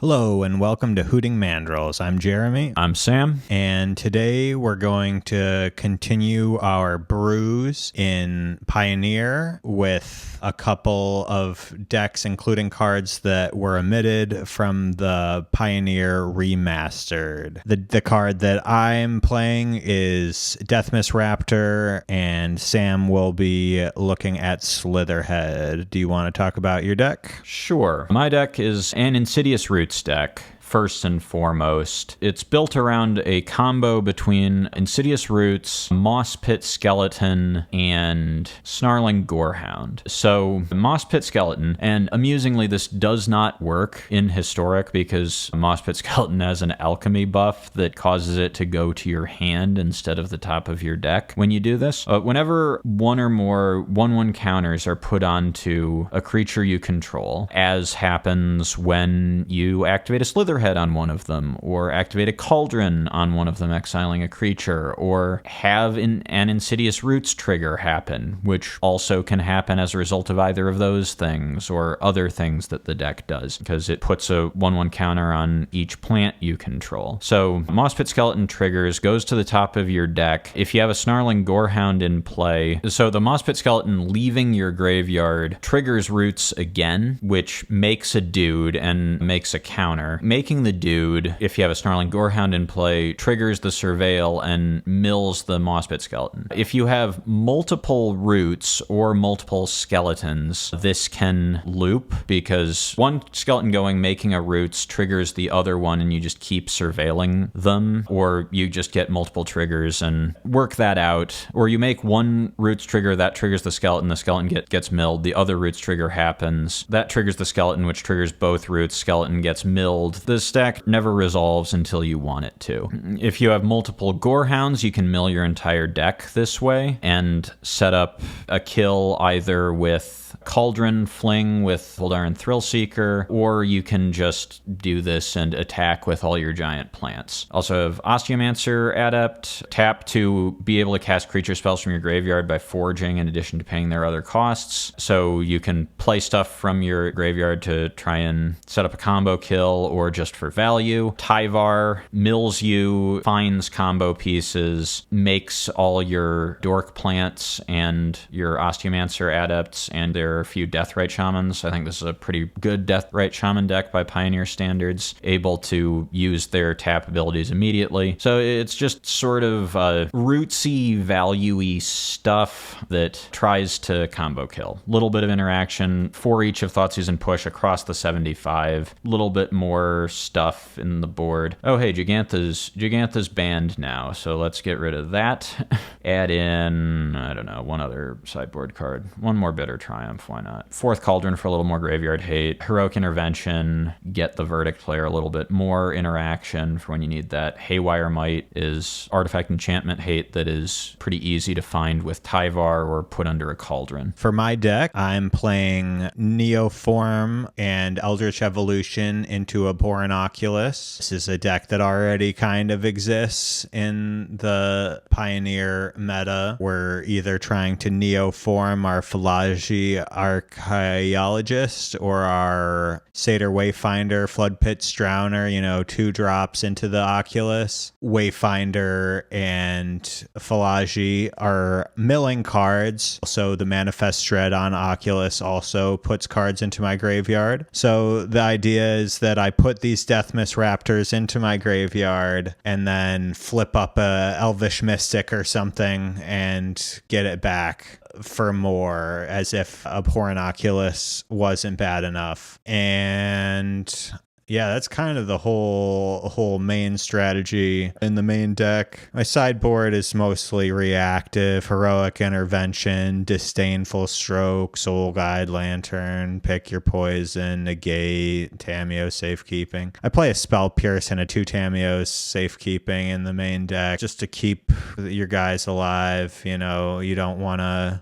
Hello and welcome to Hooting Mandrills. I'm Jeremy. I'm Sam. And today we're going to continue our brews in Pioneer with a couple of decks, including cards that were omitted from the Pioneer Remastered. The card that I'm playing is Deathmist Raptor, and Sam will be looking at Slitherhead. Do you want to talk about your deck? Sure. My deck is an Insidious Roots deck. First and foremost, it's built around a combo between Insidious Roots, Moss Pit Skeleton, and Snarling Gorehound. So, Moss Pit Skeleton, and amusingly, this does not work in Historic because Moss Pit Skeleton has an alchemy buff that causes it to go to your hand instead of the top of your deck when you do this. Whenever one or more 1/1 counters are put onto a creature you control, as happens when you activate a Slitherhead on one of them, or activate a Cauldron on one of them, exiling a creature, or have an Insidious Roots trigger happen, which also can happen as a result of either of those things, or other things that the deck does, because it puts a 1/1 counter on each plant you control. So, Moss Pit Skeleton triggers, goes to the top of your deck. If you have a Snarling Gorehound in play, so the Moss Pit Skeleton leaving your graveyard triggers Roots again, which makes a dude and makes a counter. Making the dude, if you have a Snarling Gorehound in play, triggers the Surveil and mills the Moss Pit Skeleton. If you have multiple Roots or multiple Skeletons, this can loop, because one skeleton going making a Roots triggers the other one and you just keep surveilling them, or you just get multiple triggers and work that out. Or you make one Roots trigger, that triggers the skeleton gets milled, the other Roots trigger happens, that triggers the skeleton, which triggers both Roots, skeleton gets milled. The stack never resolves until you want it to. If you have multiple Gorehounds, you can mill your entire deck this way and set up a kill either with Cauldron, Fling with Voldaren Thrillseeker, or you can just do this and attack with all your giant plants. Also have Osteomancer Adept, tap to be able to cast creature spells from your graveyard by foraging in addition to paying their other costs. So you can play stuff from your graveyard to try and set up a combo kill or just for value. Tyvar mills you, finds combo pieces, makes all your Dork plants and your Osteomancer Adepts, and there are a few Deathrite Shamans. I think this is a pretty good Deathrite Shaman deck by Pioneer standards, able to use their tap abilities immediately. So it's just sort of rootsy, value-y stuff that tries to combo kill. Little bit of interaction for each of Thoughtseize and Push across the 75. Little bit more stuff in the board. Oh, hey, Gigantha's banned now, so let's get rid of that. Add in, I don't know, one other sideboard card. One more Bitter Triumph, why not? Fourth Cauldron for a little more graveyard hate. Heroic Intervention, get the Verdict player a little bit more interaction for when you need that. Haywire Might is artifact enchantment hate that is pretty easy to find with Tyvar or put under a Cauldron. For my deck, I'm playing Neoform and Eldritch Evolution into Abhorrent Oculus. This is a deck that already kind of exists in the Pioneer meta. We're either trying to Neoform our Philology Archaeologist or our Satyr Wayfinder, Flood Pit Drowner, 2 drops into the Oculus. Wayfinder and Philology are milling cards, so the Manifest Dread on Oculus also puts cards into my graveyard. So the idea is that I put these Deathmist Raptors into my graveyard and then flip up a Elvish Mystic or something and get it back for more, as if Abhorrent Oculus wasn't bad enough. And yeah, that's kind of the whole main strategy in the main deck. My sideboard is mostly reactive: Heroic Intervention, Disdainful Stroke, Soul Guide Lantern, Pick Your Poison, Negate, Tameo Safekeeping. I play a Spell Pierce and a 2 Tameos Safekeeping in the main deck just to keep your guys alive. You don't want to,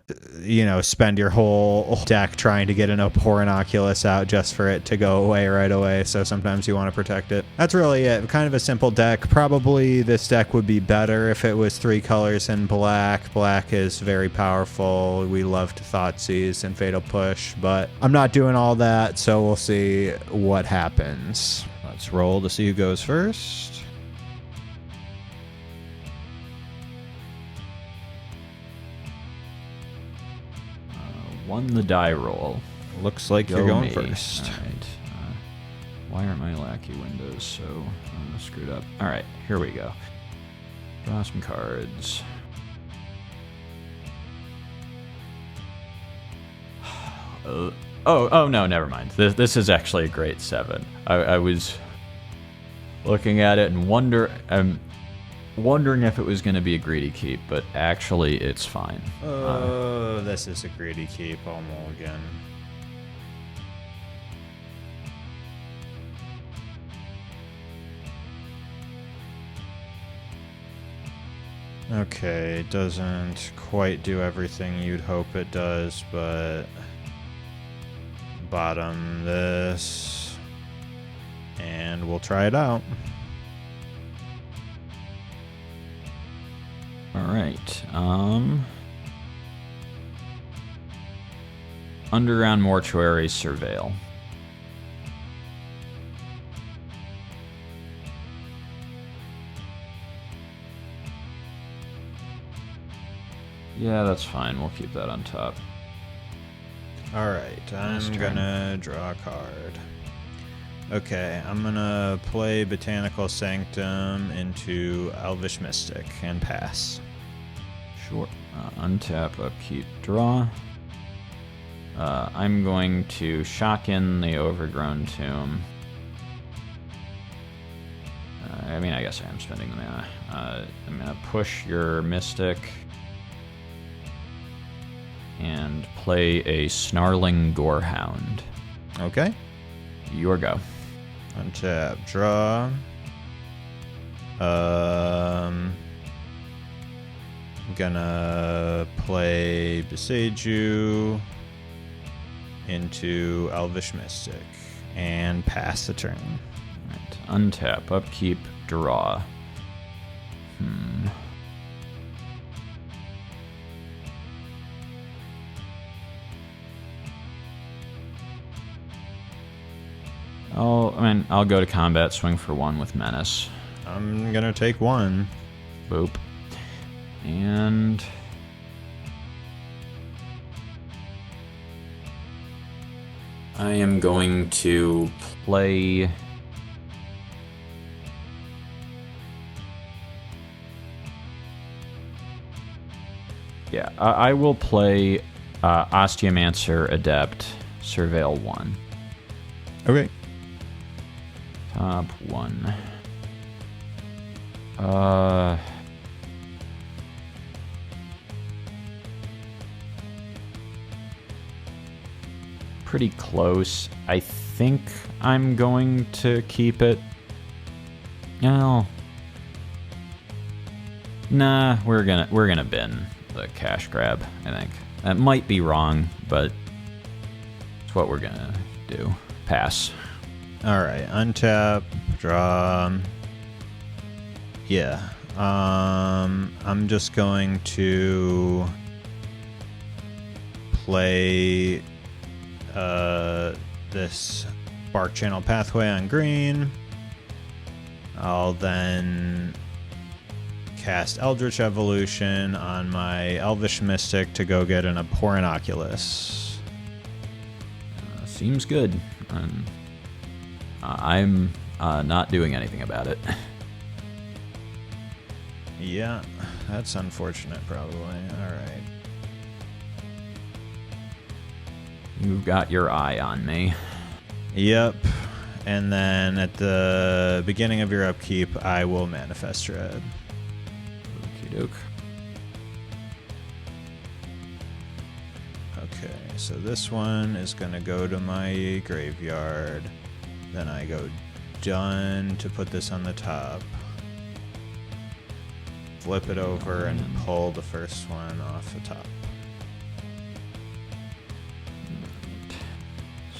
spend your whole deck trying to get an Abhorrent Oculus out just for it to go away right away. So sometimes you want to protect it. That's really it. Kind of a simple deck. Probably this deck would be better if it was 3 colors and black. Black is very powerful. We love to Thoughtseize and Fatal Push, but I'm not doing all that, so we'll see what happens. Let's roll to see who goes first. Won the die roll. Looks like you're going first. All right. Why aren't my lackey windows so screwed up? All right, here we go. Draw some cards. Oh no, never mind. This is actually a great 7. I was looking at it and wondering if it was going to be a greedy keep, but actually it's fine. Oh, this is a greedy keep. I'll mulligan. Okay, it doesn't quite do everything you'd hope it does, but bottom this, and we'll try it out. All right. Underground Mortuary Surveil. Yeah, that's fine. We'll keep that on top. Alright, I'm gonna draw a card. Okay, I'm gonna play Botanical Sanctum into Elvish Mystic and pass. Sure. Untap, upkeep, draw. I'm going to shock in the Overgrown Tomb. I mean, I guess I am spending the mana. I'm gonna push your Mystic and play a Snarling Gorehound. Okay. Your go. Untap, draw. I'm gonna play Beseiju into Elvish Mystic and pass the turn. Right. Untap, upkeep, draw. I'll go to combat, swing for 1 with Menace. I'm gonna take 1. Boop. And I am going to play I will play Osteomancer Adept, Surveil 1. Okay. Top 1. Pretty close. I think I'm going to keep it. No. Nah, we're gonna bin the cash grab, I think. That might be wrong, but it's what we're gonna do. Pass. Alright, untap, draw. Yeah. I'm just going to play this Bark Channel Pathway on green. I'll then cast Eldritch Evolution on my Elvish Mystic to go get an Abhorrent Oculus. Seems good. I'm not doing anything about it. Yeah, that's unfortunate, probably. Alright. You've got your eye on me. Yep. And then at the beginning of your upkeep, I will Manifest Dread. Okie doke. Okay, so this one is going to go to my graveyard. Then I go done to put this on the top. Flip it over and pull the first one off the top.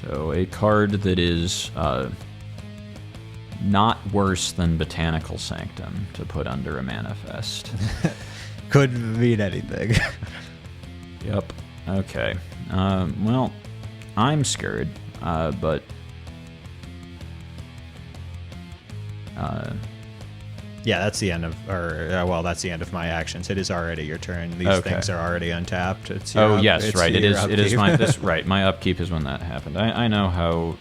So a card that is not worse than Botanical Sanctum to put under a manifest. Couldn't mean anything. Yep. Okay. Well, I'm scared, but Yeah, that's the end of, well, that's the end of my actions. It is already your turn. These things are already untapped. It's your yes, right. It is. Upkeep. It is right. My upkeep is when that happened. I know how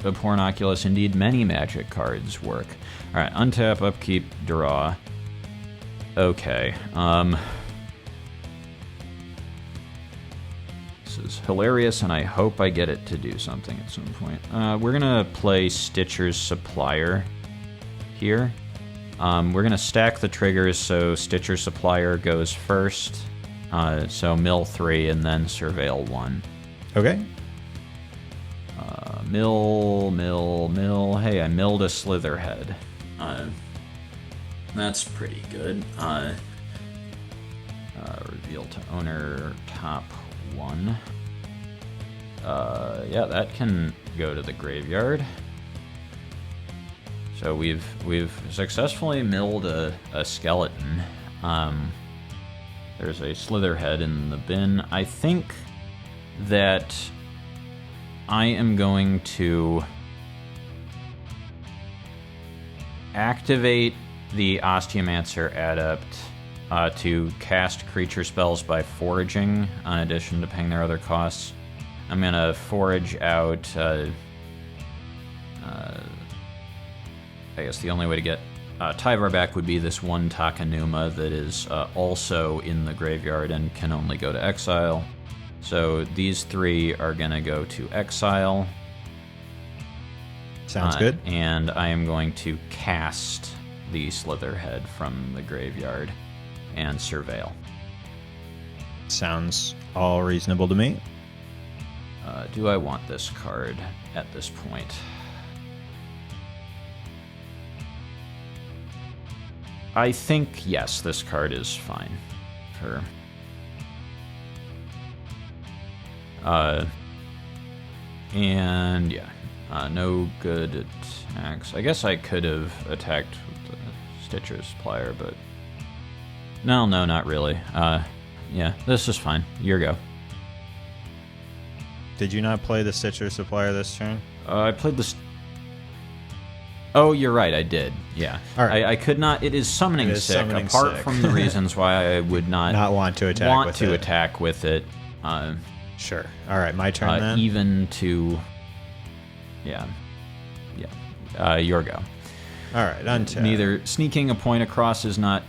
the Pornoculus, indeed many Magic cards work. All right, untap, upkeep, draw. Okay. This is hilarious, and I hope I get it to do something at some point. We're gonna play Stitcher's Supplier here. We're going to stack the triggers so Stitcher Supplier goes first. So mill 3 and then surveil 1. Okay. Mill. Hey, I milled a Slitherhead. That's pretty good. Reveal to owner top 1. Yeah, that can go to the graveyard. So we've successfully milled a skeleton. There's a Slitherhead in the bin. I think that I am going to activate the Osteomancer Adept to cast creature spells by foraging, in addition to paying their other costs. I'm going to forage out... I guess the only way to get Tyvar back would be this one Takanuma that is also in the graveyard and can only go to exile. So these 3 are going to go to exile. Sounds good. And I am going to cast the Slitherhead from the graveyard and surveil. Sounds all reasonable to me. Do I want this card at this point? I think, yes, this card is fine for... and, yeah, no good attacks. I guess I could have attacked with the Stitcher's Supplier, but... No, not really. Yeah, this is fine. Your go. Did you not play the Stitcher Supplier this turn? I played the... Oh, you're right, I did. Yeah. All right. I could not... It is summoning sick, summoning apart sick. from the reasons why I would not want to attack with it. Sure. All right, my turn then? Even to... Yeah. Your go. All right, untap. Neither sneaking a point across is not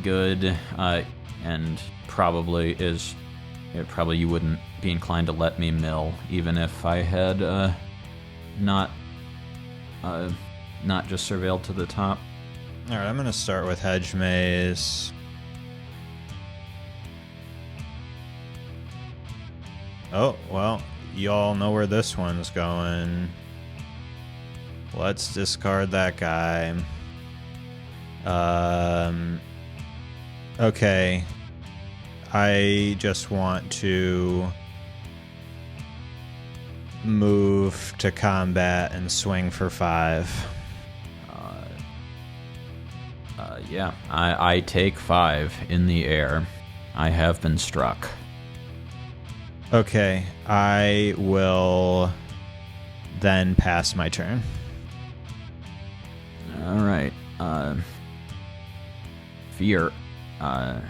good, and probably is... Probably you wouldn't be inclined to let me mill, even if I had not just surveilled to the top. All right, I'm going to start with Hedge Maze. Oh, well, y'all know where this one's going. Let's discard that guy. Okay. I just want to move to combat and swing for 5. Yeah, I take 5 in the air. I have been struck. Okay, I will then pass my turn. All right. Fear. All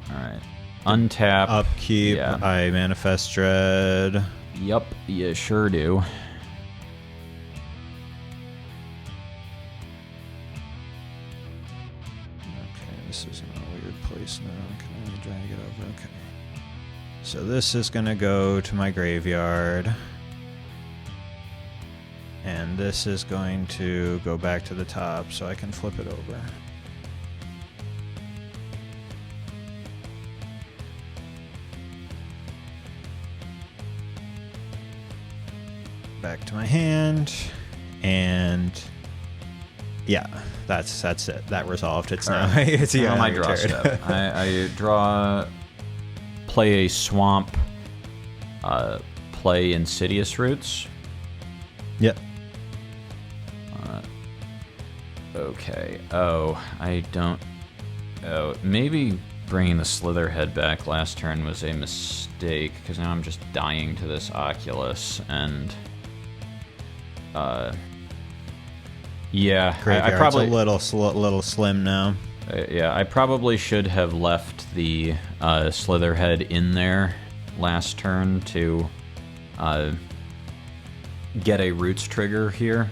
right. Untap. Upkeep. Yeah. I manifest dread. Yup, you sure do. Okay, this is in a weird place now. Can I drag it over? Okay. So this is going to go to my graveyard. And this is going to go back to the top so I can flip it over. Back to my hand, and yeah, that's it. That resolved. It's now. It's now my your draw turn. step. I draw, play a swamp, play Insidious Roots. Yep. Okay. Oh, I don't. Oh, maybe bringing the Slitherhead back last turn was a mistake because now I'm just dying to this Oculus and. Yeah, Graveyard's I probably a little slim now. Yeah, I probably should have left the Slitherhead in there last turn to get a roots trigger here,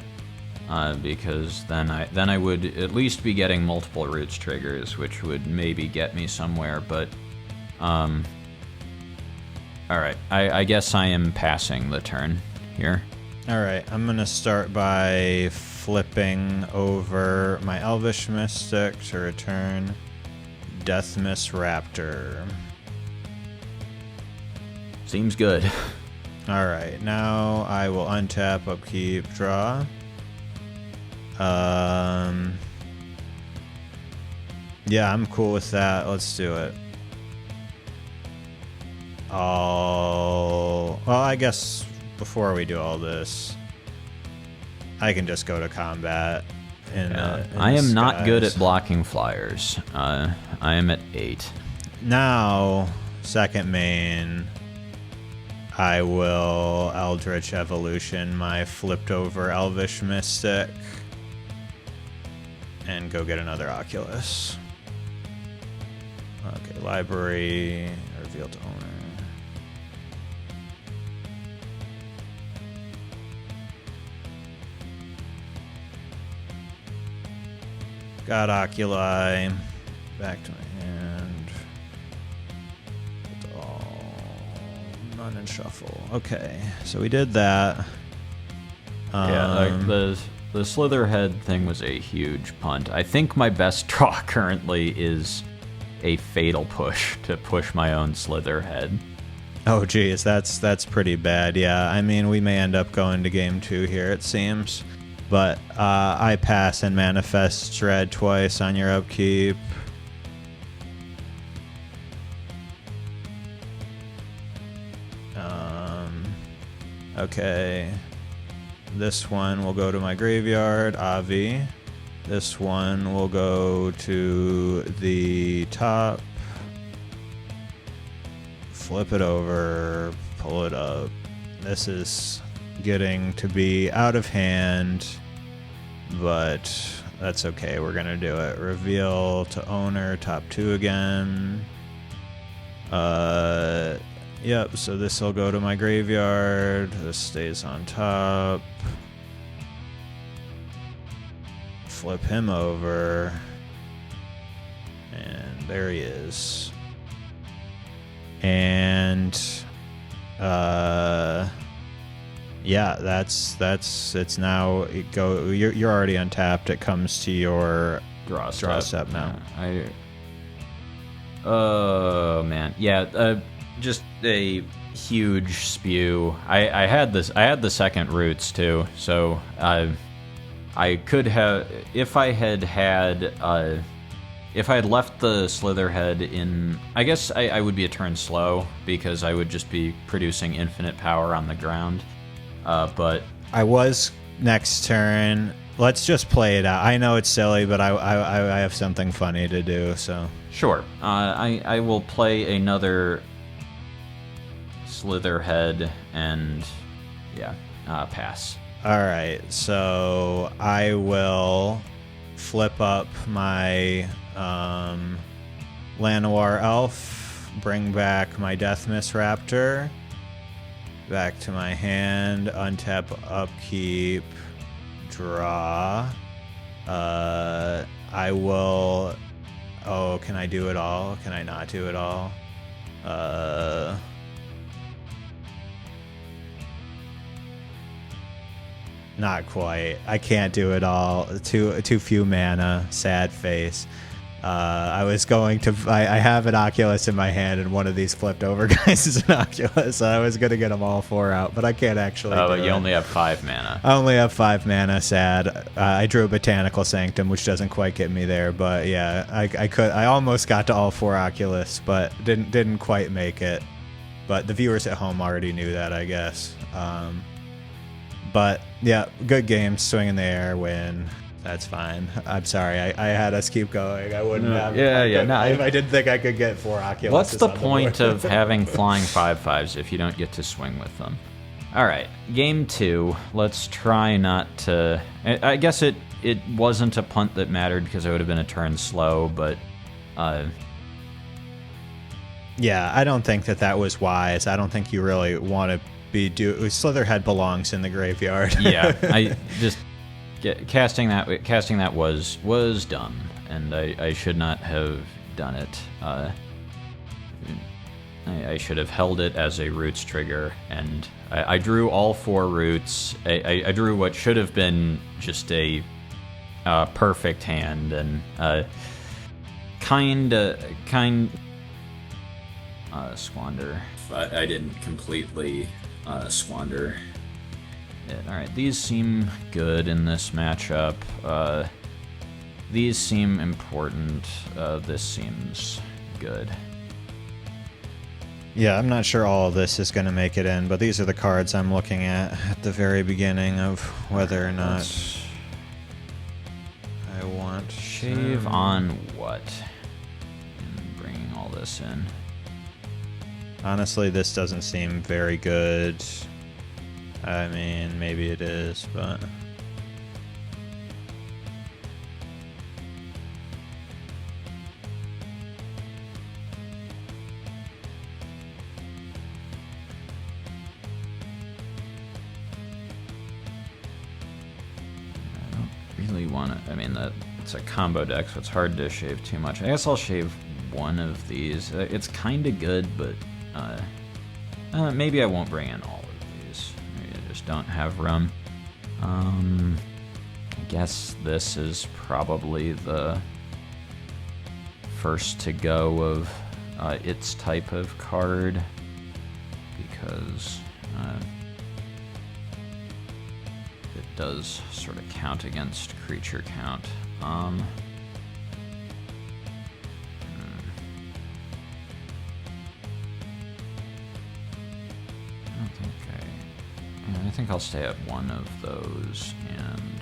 because then I would at least be getting multiple roots triggers, which would maybe get me somewhere. But all right, I guess I am passing the turn here. All right, I'm gonna start by flipping over my Elvish Mystic to return Deathmist Raptor. Seems good. All right, now I will untap, upkeep, draw. Yeah, I'm cool with that. Let's do it. Well, I guess before we do all this, I can just go to combat. I am not good at blocking flyers. I am at 8. Now, second main, I will Eldritch Evolution my flipped over Elvish Mystic and go get another Oculus. Okay, library, reveal to owner. Got Oculi. Back to my hand. It's all none and shuffle. Okay, so we did that. The Slitherhead thing was a huge punt. I think my best draw currently is a fatal push to push my own Slitherhead. Oh geez, that's pretty bad. Yeah, I mean we may end up going to game 2 here, it seems. But I pass and manifest Dread twice on your upkeep. Okay. This one will go to my graveyard, Avi. This one will go to the top. Flip it over, pull it up. This is getting to be out of hand, but that's okay. We're gonna do it. Reveal to owner, top 2 again. Yep, so this will go to my graveyard. This stays on top. Flip him over. And there he is. And yeah, it's now you're already untapped. It comes to your draw step now. Oh man, yeah, just a huge spew. I had the second roots too, so I could have, if I had left the Slitherhead in, I guess I would be a turn slow because I would just be producing infinite power on the ground. But I was next turn. Let's just play it out. I know it's silly, but I have something funny to do. So sure, I will play another Slitherhead and yeah, pass. All right, so I will flip up my Llanowar Elf, bring back my Deathmist Raptor, back to my hand, untap, upkeep, draw. I will... Oh, can I do it all? Can I not do it all? Not quite. I can't do it all. Too few mana. Sad face. I was going to... I have an Oculus in my hand, and one of these flipped over guys is an Oculus. So I was going to get them all 4 out, but I can't actually do but you it. only have 5 mana. I only have 5 mana, sad. I drew Botanical Sanctum, which doesn't quite get me there, but yeah, I almost got to all 4 Oculus, but didn't quite make it. But the viewers at home already knew that, I guess. But yeah, good game. Swing in the air, win. That's fine. I'm sorry. I had us keep going. I wouldn't have. I didn't think I could get 4 Oculus. What's the point of having flying 5/5s if you don't get to swing with them? All right, game 2. Let's try not to... I guess it it wasn't a punt that mattered because it would have been a turn slow, but yeah, I don't think that was wise. I don't think you really want to be Slitherhead belongs in the graveyard. Yeah, I just casting that was dumb, and I should not have done it. I should have held it as a roots trigger, and I drew all 4 roots. I drew what should have been just a perfect hand, and squander. But I didn't completely squander it. Alright, these seem good in this matchup. These seem important. This seems good. Yeah, I'm not sure all of this is going to make it in, but these are the cards I'm looking at the very beginning of whether or not I want shave on what? And bringing all this in. Honestly, this doesn't seem very good. I mean, maybe it is, but... I don't really want to... I mean, it's a combo deck, so it's hard to shave too much. I guess I'll shave one of these. It's kind of good, but... maybe I won't bring in all of these. Maybe I just don't have room. I guess this is probably the first to go of its type of card, because it does sort of count against creature count. I think I'll stay at one of those, and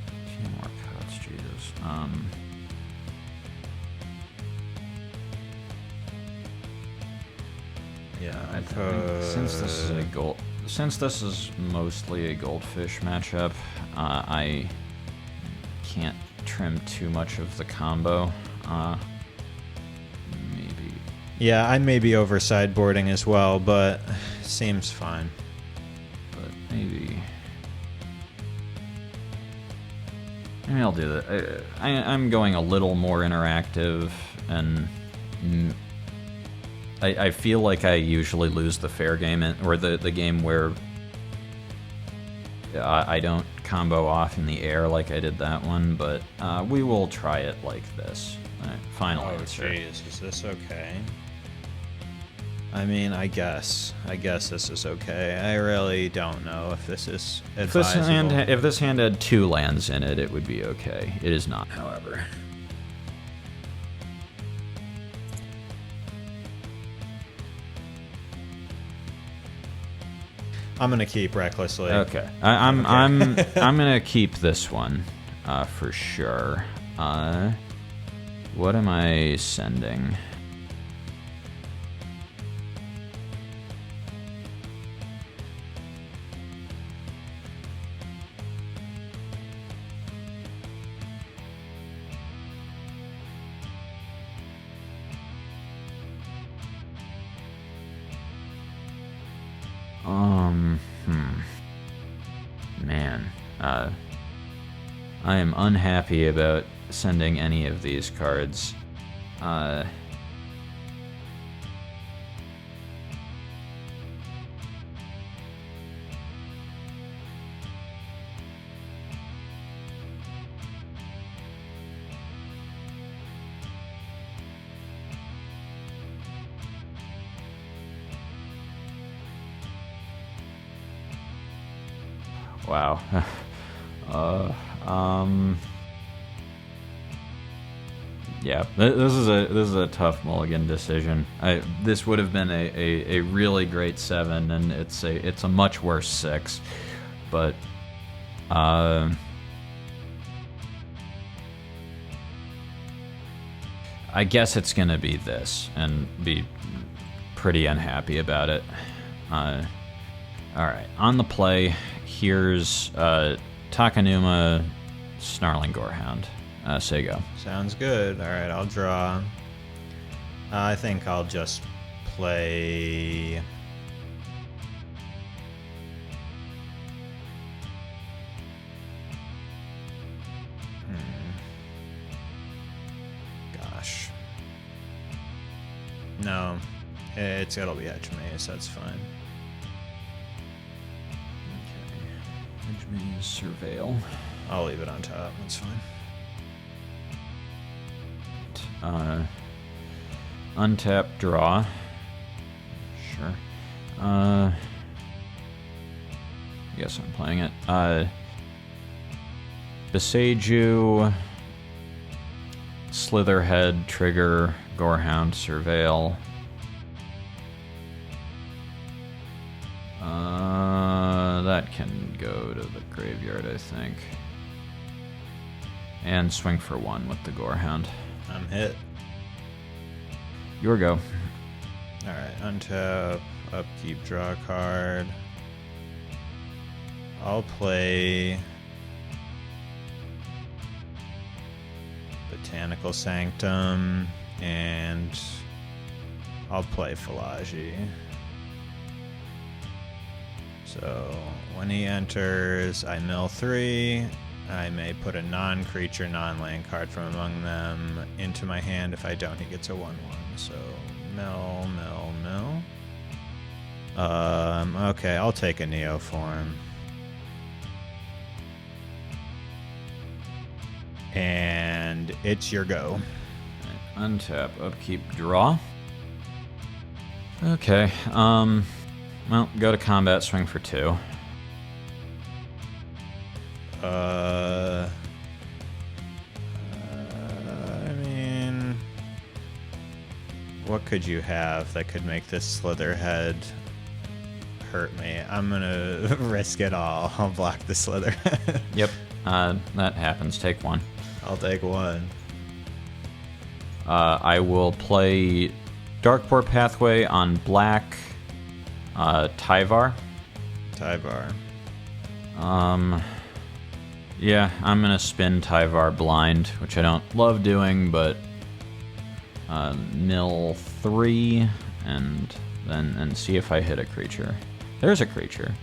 a few more cuts, Jesus. Yeah, I think since this is mostly a goldfish matchup, I can't trim too much of the combo. Yeah, I may be over sideboarding as well, but seems fine. But maybe I'll do that. I'm going a little more interactive, and I feel like I usually lose the fair game, or the game where I don't combo off in the air like I did that one, but we will try it like this. Final answer. Jeez, is this okay? I mean, I guess this is okay. I really don't know if this is advisable. If this hand had 2 lands in it, it would be okay. It is not, however. I'm gonna keep recklessly. Okay, I'm gonna keep this one for sure. What am I sending? Man, I am unhappy about sending any of these cards. Wow. Yeah, this is a tough mulligan decision. This would have been a really great 7, and it's a much worse 6, but I guess it's gonna be this, and be pretty unhappy about it. All right, on the play, here's Takanuma, Snarling Gorehound. Say go. Sounds good. All right, I'll draw. I think I'll just play... Gosh. No, it'll be Edge Maze, that's fine. Okay. Edge Maze, Surveil. I'll leave it on top, that's fine. Untap, draw. Sure. I guess I'm playing it. Beseiju, Slitherhead, trigger, Gorehound, Surveil. That can go to the graveyard, I think. And swing for 1 with the Gorehound. I'm hit. Your go. Alright, untap, upkeep, draw a card. I'll play Botanical Sanctum, and I'll play Philagi. So when he enters, I mill 3. I may put a non-creature, non-land card from among them into my hand. If I don't, he gets a 1/1. So mill. Okay, I'll take a Neoform. And it's your go. Untap, upkeep, draw. Okay, well, go to combat, swing for 2. I mean, what could you have that could make this Slitherhead hurt me? I'm gonna risk it all. I'll block the Slitherhead. Yep, that happens. Take 1. I'll take 1. I will play Darkport Pathway on black Tyvar. Yeah, I'm gonna spin Tyvar blind, which I don't love doing, but mill 3 and see if I hit a creature. There's a creature.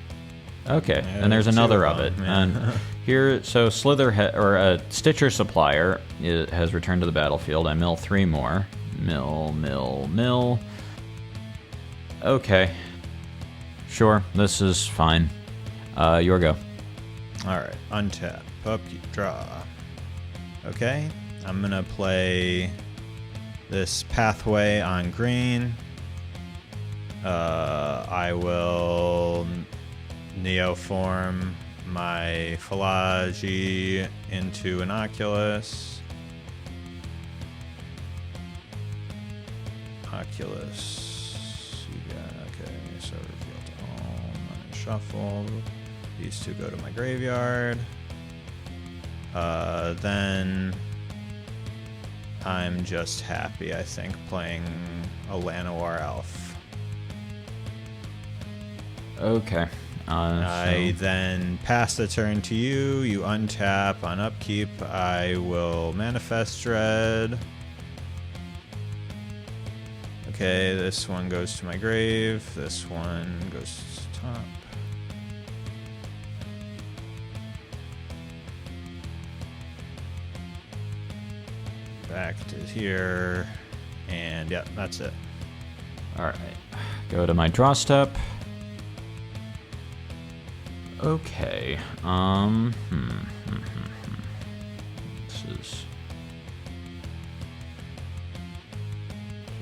Okay, Yeah, and there's another of it. yeah. And here, so Slitherhead or Stitcher Supplier has returned to the battlefield. I mill 3 more. Mill. Okay, sure, this is fine. Your go. Alright, untap, upkeep, draw. Okay, I'm gonna play this Pathway on green. I will Neoform my Philagi into an Oculus. Okay, so reveal to home, shuffle. These 2 go to my graveyard. Then I'm just happy, I think, playing a Llanowar Elf. Okay. I then pass the turn to you. You untap on upkeep. I will Manifest Dread. Okay, this one goes to my grave. This one goes to top. Back to here. And yeah, that's it. Alright. Go to my draw step. Okay. This is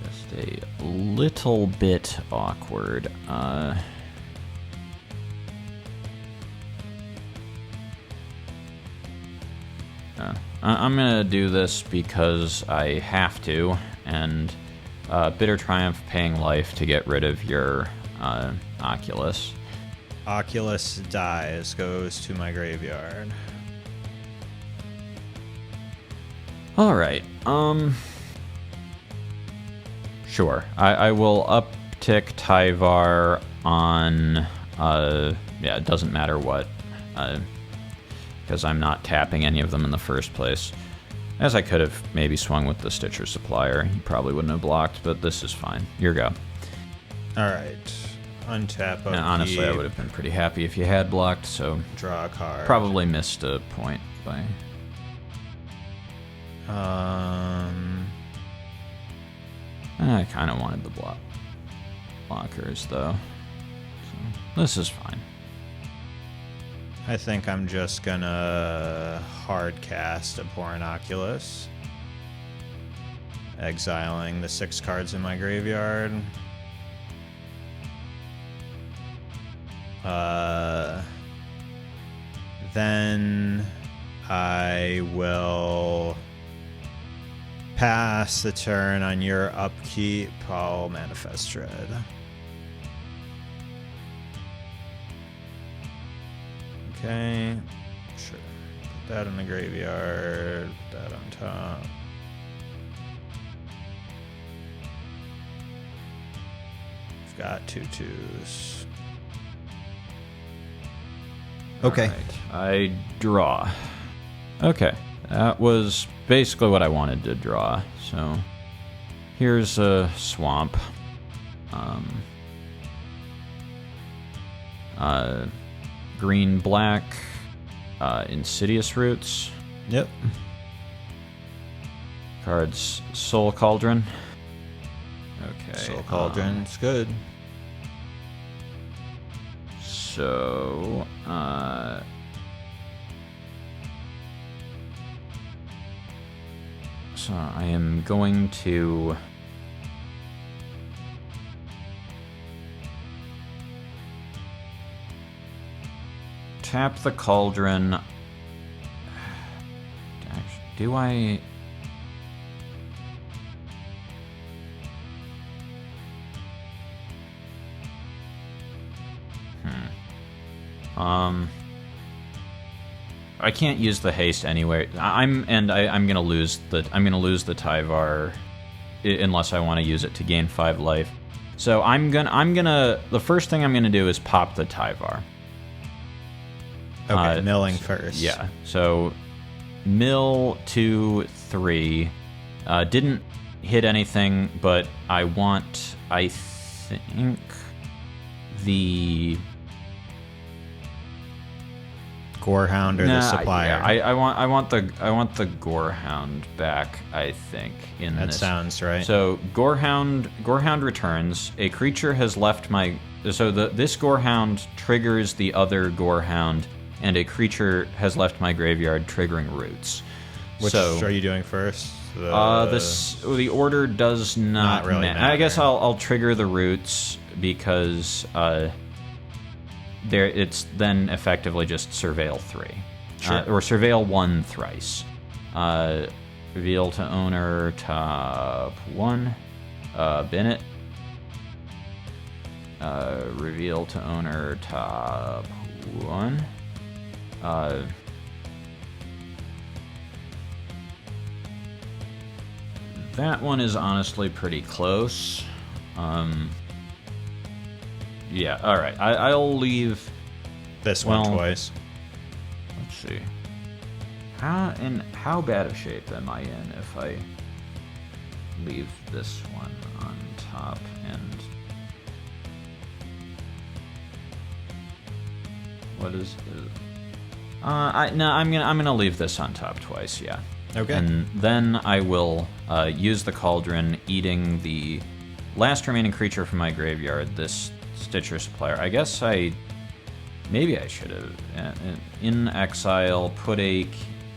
just a little bit awkward. I'm gonna do this because I have to, and Bitter Triumph paying life to get rid of your Oculus. Oculus dies, goes to my graveyard. Alright, sure. I will uptick Tyvar on, yeah, it doesn't matter what, because I'm not tapping any of them in the first place. As I could have maybe swung with the Stitcher Supplier. He probably wouldn't have blocked, but this is fine. Your go. All right. Untap. And honestly, I would have been pretty happy if you had blocked, so... Draw a card. Probably missed a point by... I kind of wanted the blockers, though. So, this is fine. I think I'm just gonna hard cast a Oculus, exiling the 6 cards in my graveyard. Then I will pass the turn on your upkeep. I'll Manifest Dread. Okay, sure. Put that in the graveyard, put that on top. I've got 2/2s. Okay. All right, I draw. Okay, that was basically what I wanted to draw. So here's a swamp. Green, black, Insidious Roots. Yep. Cards, Soul Cauldron. Okay. Soul Cauldron's good. So, so I am going to tap the Cauldron. Do I... I can't use the haste anyway. I'm gonna lose the Tyvar unless I want to use it to gain 5 life. So the first thing I'm gonna do is pop the Tyvar. Okay, milling first. Yeah. So mill 2, 3. Didn't hit anything, but I think the Gorehound or the Supplier. Yeah, I want the Gorehound back, I think, in that this. That sounds right. So Gorehound returns. A creature has left my... So this Gorehound triggers the other Gorehound, and a creature has left my graveyard, triggering Roots. Which are you doing first? The order does not really matter. I guess I'll trigger the Roots because it's then effectively just Surveil 3. Sure. Or Surveil 1 thrice. Reveal to owner top 1. Bin it. Reveal to owner top 1. That one is honestly pretty close. Yeah, alright. I'll leave this one twice. Let's see. How bad of shape am I in if I leave this one on top and... What is it? I'm gonna leave this on top twice, yeah. Okay. And then I will use the Cauldron, eating the last remaining creature from my graveyard, this Stitcher Supplier. I guess maybe I should have, in exile, put a,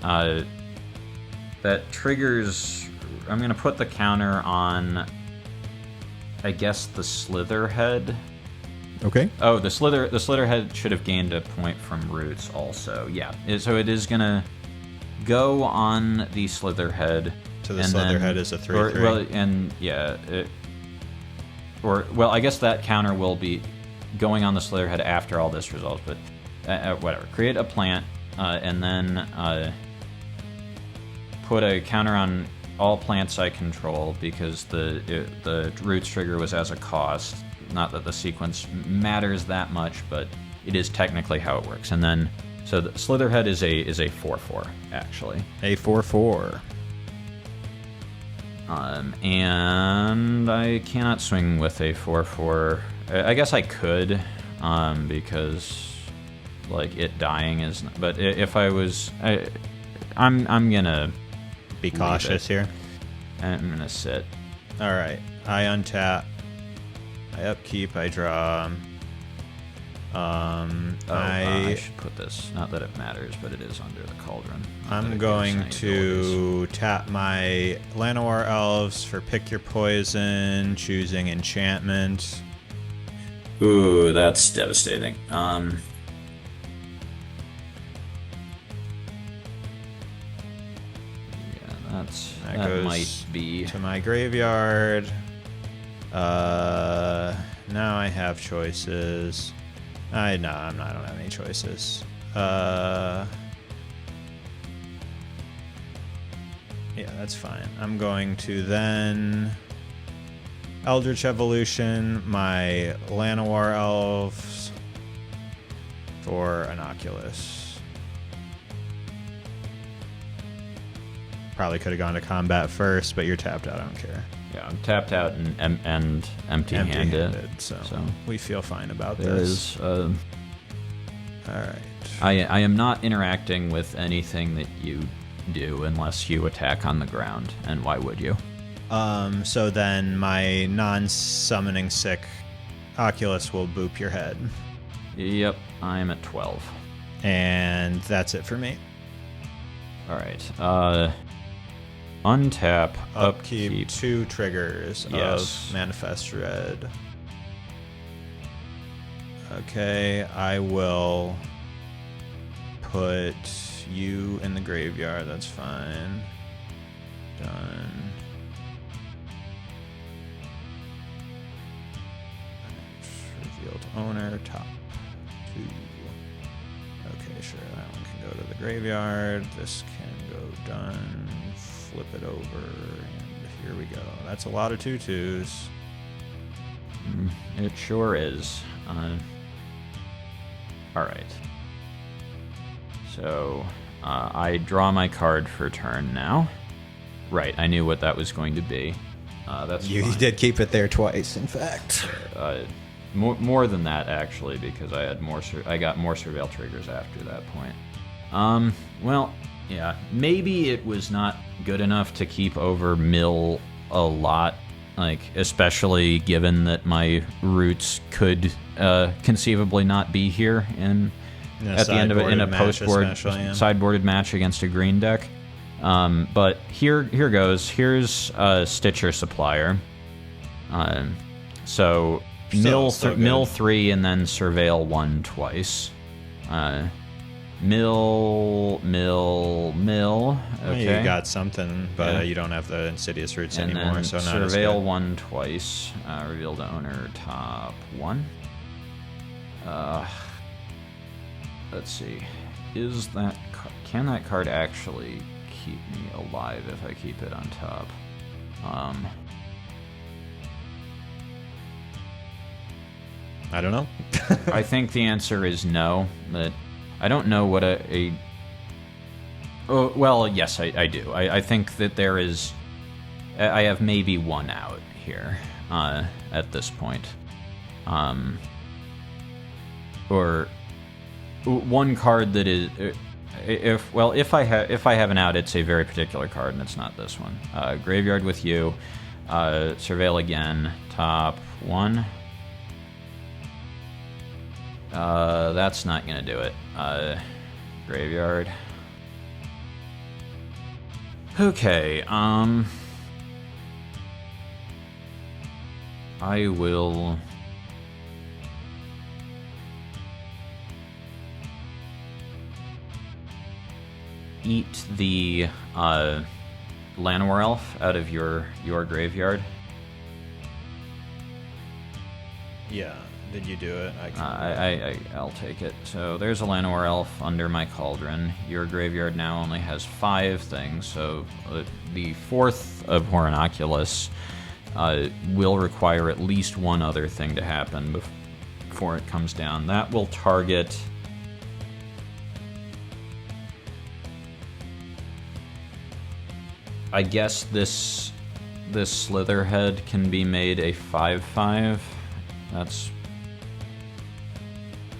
that triggers, I'm going to put the counter on, I guess, the Slitherhead. Okay. Oh, the Slitherhead should have gained a point from Roots also. Yeah, so it is going to go on the Slitherhead. So the Slitherhead is a 3/3. I guess that counter will be going on the Slitherhead after all this resolves, but whatever. Create a plant, and then put a counter on all plants I control because the Roots trigger was as a cost. not that the sequence matters that much, but it is technically how it works. And then, so the Slitherhead is a 4/4 actually. A 4/4. And I cannot swing with a 4/4. I guess I could, because like it dying is. But if I was, I'm gonna be cautious here. I'm gonna sit. All right, I untap. I upkeep. I draw. I should put this. Not that it matters, but it is under the cauldron. I'm going to tap my Llanowar elves for pick your poison, choosing enchantment. Ooh, that's devastating. Yeah, that might be to my graveyard. Now I have choices. I don't have any choices. Yeah, that's fine. I'm going to then Eldritch Evolution my Llanowar elves for an Oculus. Probably could have gone to combat first, but you're tapped out. I don't care. Yeah, I'm tapped out and empty-handed. So we feel fine about there this. All right. I am not interacting with anything that you do unless you attack on the ground, and why would you? So then my non-summoning sick Oculus will boop your head. Yep, I'm at 12. And that's it for me. All right. Untap, upkeep 2 triggers yes. of Manifest Dread. Okay, I will put you in the graveyard. That's fine. Done. Revealed owner, top 2. Okay, sure, that one can go to the graveyard. This can go done. Flip it over, and here we go. That's a lot of 2/2s. It sure is. All right. So I draw my card for turn now. Right, I knew what that was going to be. That's you fine. did keep it there twice, in fact. More than that, actually, because I had I got more surveil triggers after that point. Well, yeah, maybe it was not good enough to keep over mill a lot, like especially given that my roots could conceivably not be here at the end of it in a post-board sideboarded match against a green deck. But here goes. Here's Stitcher Supplier. So mill 3 and then surveil 1 twice. Mill. Okay. You got something, but you don't have the Insidious Roots and anymore, then so not surveil as good. 1 twice. Reveal to owner top 1. Let's see. Can that card actually keep me alive if I keep it on top? I don't know. I think the answer is no. But I don't know what oh, well, yes, I do. I think that there is. I have maybe one out here at this point, or one card that is. If I have an out, it's a very particular card, and it's not this one. Graveyard with you. Surveil again. Top 1. That's not gonna do it. Graveyard. Okay, I will eat the Llanowar Elf out of your graveyard. Yeah. Did you do it? I'll take it. So there's a Llanowar Elf under my cauldron. Your graveyard now only has 5 things, so the 4th of Horn Oculus will require at least one other thing to happen before it comes down. That will target... I guess this Slitherhead can be made a 5/5. That's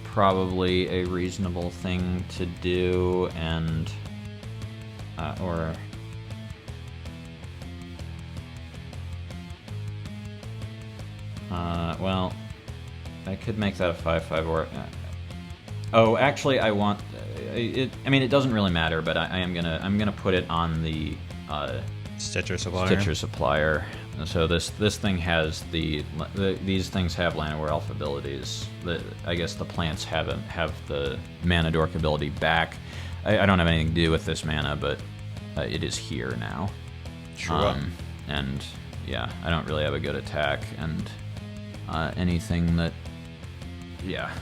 probably a reasonable thing to do, and well, I could make that a 5/5 or oh, actually, I want it. I mean, it doesn't really matter, but I'm gonna put it on the Stitcher supplier. Stitcher supplier. So this thing has these things have Llanowar Elf abilities. I guess the plants have the mana dork ability back. I don't have anything to do with this mana, but it is here now. Sure. And yeah, I don't really have a good attack, and anything that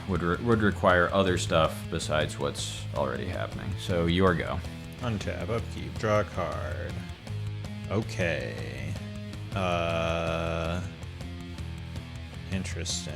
would require other stuff besides what's already happening. So your go. Untap, upkeep, draw a card. Okay. Interesting.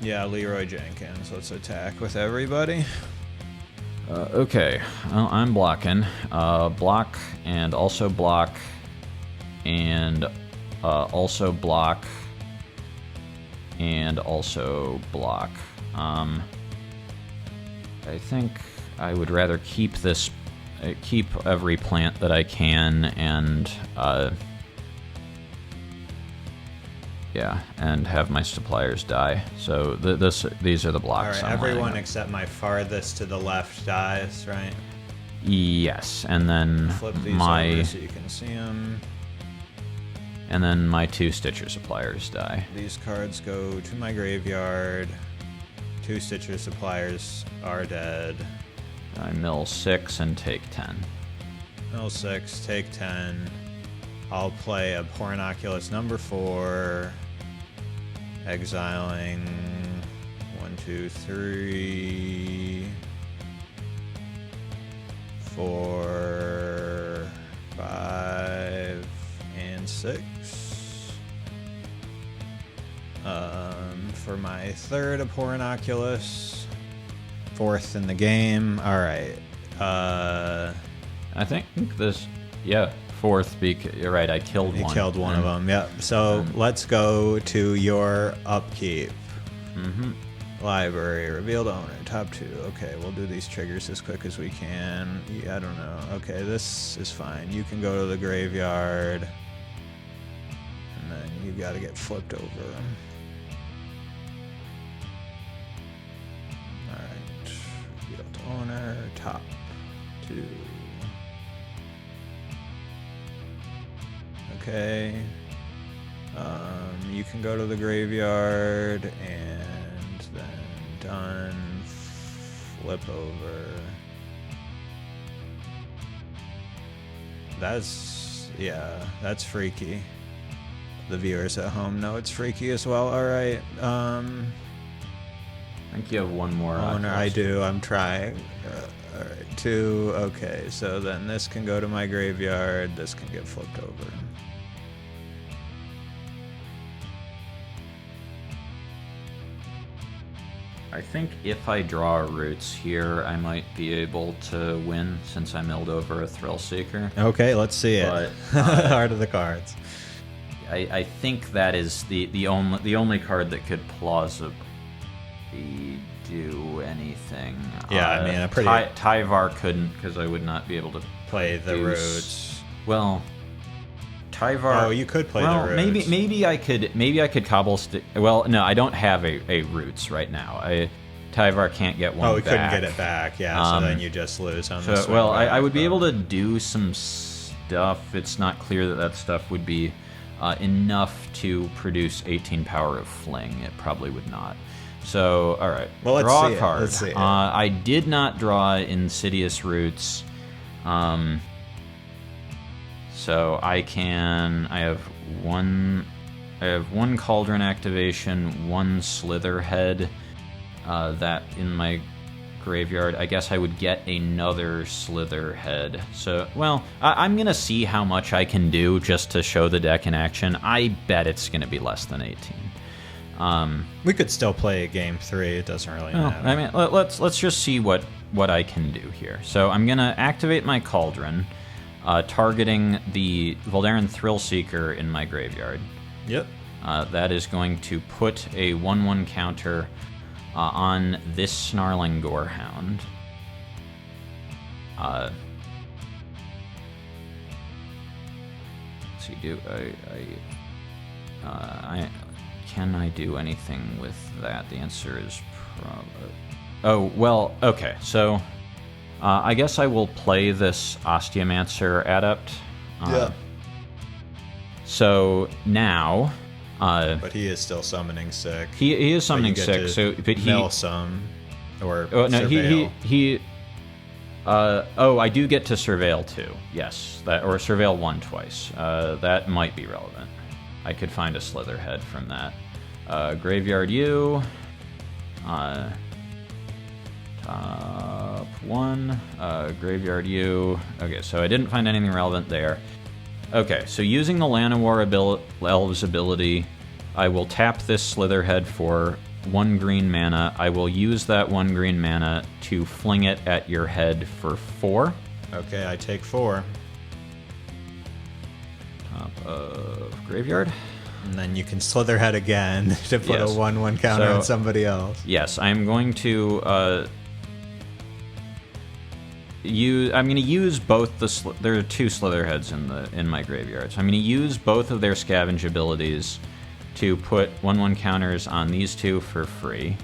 Yeah, Leroy Jenkins. Let's attack with everybody. Okay, well, I'm blocking. Block and also block and also block and also block. I think I would rather keep every plant that I can, and and have my suppliers die. So these are the blocks. All right, I'm everyone lining up. except my farthest to the left dies, right? Yes, and then Flip these over so you can see them. And then my 2 Stitcher suppliers die. These cards go to my graveyard. 2 Stitcher suppliers are dead. I mill 6 and take 10. Mill 6, take 10. I'll play a Pornoculus number 4. Exiling 1, 2, 3, 4, 5, and 6. For my 3rd, a Pornoculus. 4th in the game. All right. I think this, 4th. You're right. I killed one. You killed one of them. Yep. So let's go to your upkeep. Mm-hmm. Library, revealed owner, top 2. Okay, we'll do these triggers as quick as we can. Yeah, I don't know. Okay, this is fine. You can go to the graveyard, and then you got to get flipped over. All right, revealed owner, top 2. Okay. You can go to the graveyard, and then done. Flip over. That's freaky. The viewers at home know it's freaky as well. All right. I think you have one more. Owner, I do. I'm trying. All right, 2. Okay, so then this can go to my graveyard. This can get flipped over. I think if I draw roots here, I might be able to win since I milled over a Thrill Seeker. Okay, let's see it. But, Heart of the cards. I think that is the only card that could plausibly do anything. Yeah, I mean, a pretty Tyvar couldn't, because I would not be able to play the roots. Well, Tyvar. Oh, you could play the roots. Maybe I could cobble stick. Well, no, I don't have a roots right now. Tyvar can't get one. Oh, we back. couldn't get it back. Yeah, so then you just lose on this. Well, I would be able to do some stuff. It's not clear that stuff would be enough to produce 18 power of fling. It probably would not. So, all right. Well, draw a card. Let's see it. I did not draw Insidious Roots. So I have one Cauldron activation, one Slitherhead, that in my graveyard. I guess I would get another Slitherhead. So, well, I'm going to see how much I can do just to show the deck in action. I bet it's going to be less than 18. We could still play game 3. It doesn't really matter. I mean, let's just see what I can do here. So I'm going to activate my Cauldron, targeting the Voldaren Thrillseeker in my graveyard. Yep. That is going to put a 1/1 counter on this Snarling Gorehound. Let's see, can I do anything with that? The answer is probably... Oh, well, okay, so I guess I will play this Osteomancer Adept. Yeah. So now... but he is still summoning sick. He is summoning sick, but he mill some or surveil. He I do get to surveil too. Yes, or surveil 1 twice. That might be relevant. I could find a Slitherhead from that. Graveyard U. Top 1. Graveyard U. Okay, so I didn't find anything relevant there. Okay, so using the Llanowar Elves ability, I will tap this Slitherhead for 1 green mana. I will use that 1 green mana to fling it at your head for 4. Okay, I take 4. Top of graveyard. And then you can Slitherhead again to put a 1/1 counter on somebody else. Yes, I'm going to I'm going to use both there are 2 Slitherheads in my graveyard, so I'm going to use both of their scavenge abilities to put 1/1 counters on these 2 for free.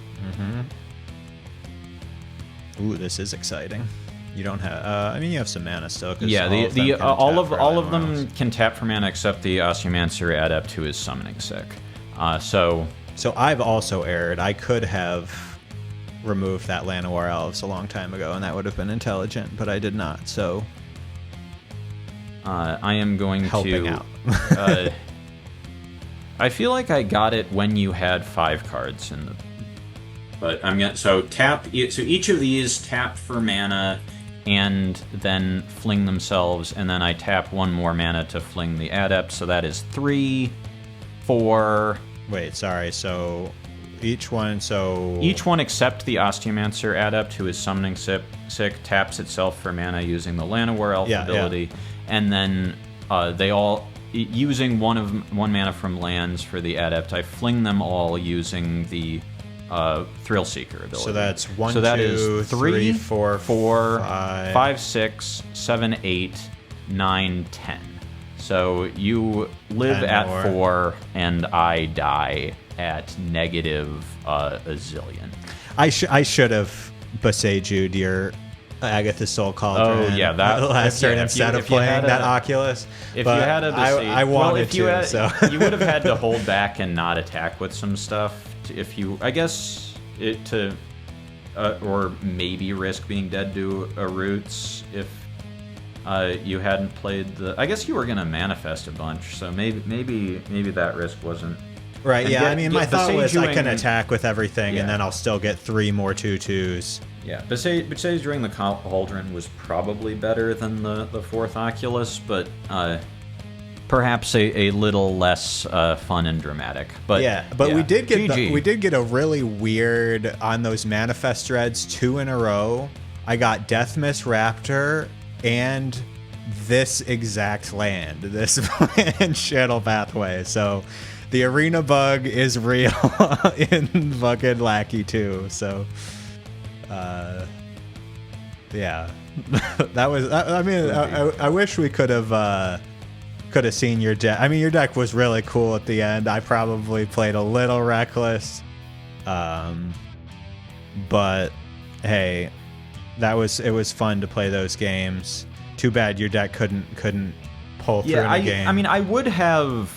Ooh, this is exciting. You don't have. I mean, you have some mana still. Yeah, all of them can tap for mana except the Osteomancer Adept, who is summoning sick. So I've also erred. I could have removed that Llanowar Elves a long time ago, and that would have been intelligent, but I did not. So I am going helping out. I feel like I got it when you had 5 cards in the. But I'm gonna tap. So each of these tap for mana, and then fling themselves, and then I tap 1 more mana to fling the Adept. So that is 3, 4. Wait, sorry. So each one except the Osteomancer Adept, who is summoning sick, taps itself for mana using the Llanowar Elf ability, and then they all using 1 mana from lands for the Adept. I fling them all using the Thrillseeker ability. So that's 1, so that 2, is 3, 4, 5, 6, 7, 8, 9, 10. So you live at 4, and I die at negative a zillion. I should have Beseju'd your Agatha Soul Cauldron. Oh yeah, that last turn instead of playing that Oculus. If you had a I wanted to. So you would have had to hold back and not attack with some stuff. Or maybe risk being dead to a Roots if you hadn't played the. I guess you were gonna manifest a bunch, so maybe that risk wasn't. Right. And I mean, my thought was I can attack with everything, and then I'll still get 3 more 2/2s. Yeah, Beseju'd during the Cauldron was probably better than the 4th Oculus, but perhaps a little less fun and dramatic. But we did get a really weird on those manifest threads 2 in a row. I got Deathmist Raptor and this exact land, this land Channel Pathway. So the arena bug is real in fucking Lackey too. So yeah, that was. I mean, I wish we could have seen your deck. I mean, your deck was really cool at the end. I probably played a little reckless, but hey, it was fun to play those games. Too bad your deck couldn't pull through in the game. I mean, I would have.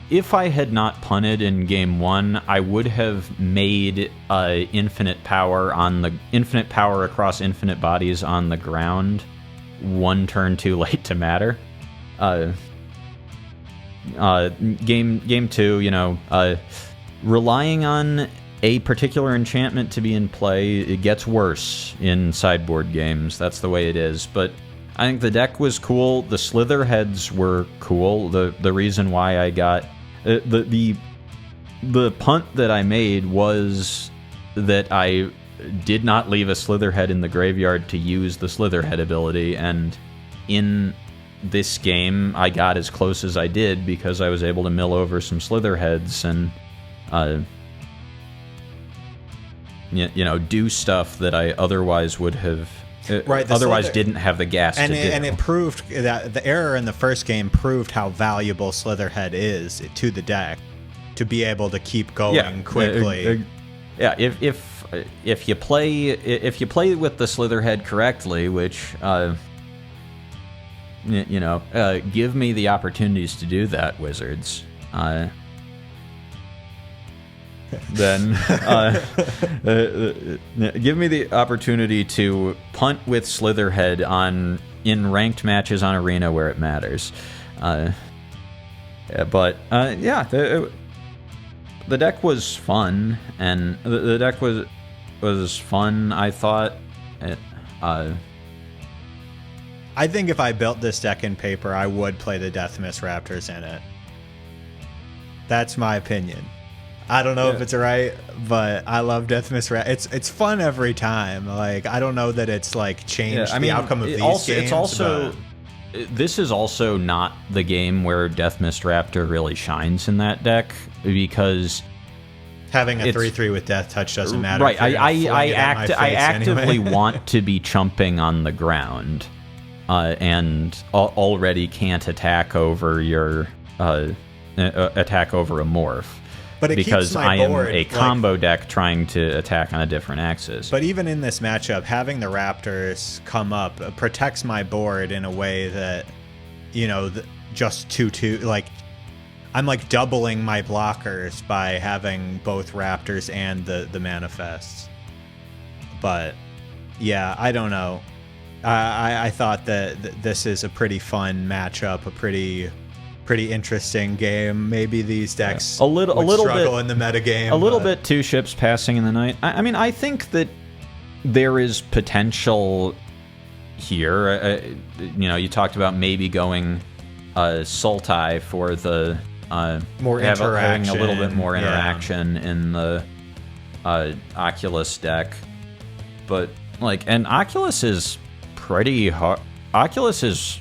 If I had not punted in game 1, I would have made infinite power across infinite bodies on the ground 1 turn too late to matter. Game 2, you know, relying on a particular enchantment to be in play, it gets worse in sideboard games. That's the way it is. But I think the deck was cool. The Slitherheads were cool. The reason why I got the punt that I made was that I did not leave a Slitherhead in the graveyard to use the Slitherhead ability, and in this game I got as close as I did because I was able to mill over some Slitherheads and you know, do stuff that I otherwise would have otherwise didn't have the gas to do. And it proved that the error in the first game proved how valuable Slitherhead is to the deck to be able to keep going quickly. If you play with the Slitherhead correctly, which you know, give me the opportunities to do that, Wizards. Then give me the opportunity to punt with Slitherhead in ranked matches on Arena where it matters. The deck was fun, and the deck was fun. I thought. I think if I built this deck in paper, I would play the Deathmist Raptors in it. That's my opinion. I don't know if it's right, but I love Deathmist Raptors. It's fun every time. Like, I don't know that it's like changed the outcome of these games. It's also this is also not the game where Deathmist Raptor really shines in that deck, because having a 3/3 with Death Touch doesn't matter. Right. I actively want to be chumping on the ground, and already can't attack over your attack over a morph. But it because keeps my board, I am a combo deck trying to attack on a different axis. But even in this matchup, having the Raptors come up protects my board in a way that, you know, just 2/2, like, I'm like doubling my blockers by having both Raptors and the manifests. But yeah, I don't know. I thought that this is a pretty fun matchup, a pretty interesting game. Maybe these decks a little struggle bit in the metagame. A little bit two ships passing in the night. I mean, I think that there is potential here. You know, you talked about maybe going Sultai for the more interaction, having a little bit more interaction in the Oculus deck, but like, and Oculus is pretty hard. Oculus is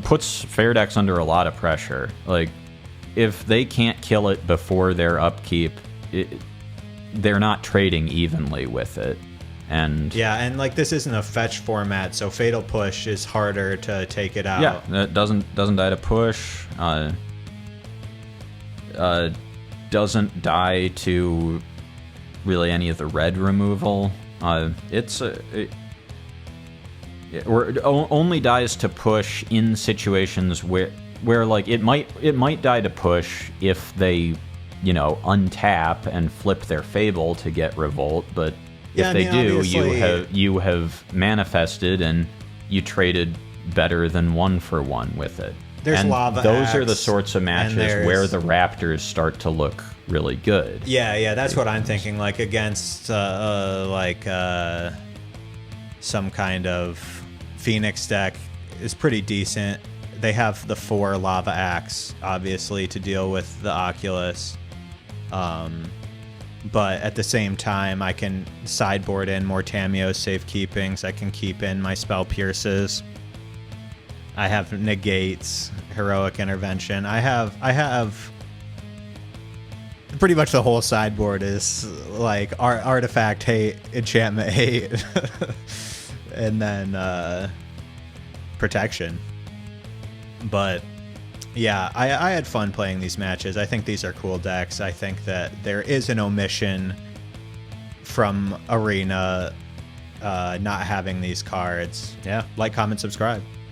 puts fair decks under a lot of pressure. Like, if they can't kill it before their upkeep, they're not trading evenly with it. And yeah, and like, this isn't a fetch format, so Fatal Push is harder to take it out. Yeah, it doesn't die to push. Doesn't die to really any of the red removal. Or only dies to push in situations where like it might die to push if they, you know, untap and flip their Fable to get Revolt, but if they do, you have manifested and you traded better than 1-for-1 with it. There's Lava those Axe, are the sorts of matches where the Raptors start to look really good. Yeah, that's what I'm thinking. Like, against some kind of Phoenix deck is pretty decent. They have the 4 Lava Axe, obviously, to deal with the Oculus. But at the same time, I can sideboard in more Tamiyo's safekeepings. I can keep in my Spell Pierces. I have negates, Heroic Intervention. I have pretty much the whole sideboard is like artifact hate, enchantment hate, and then protection. But yeah, I had fun playing these matches. I think these are cool decks. I think that there is an omission from Arena not having these cards. Yeah, like, comment, subscribe.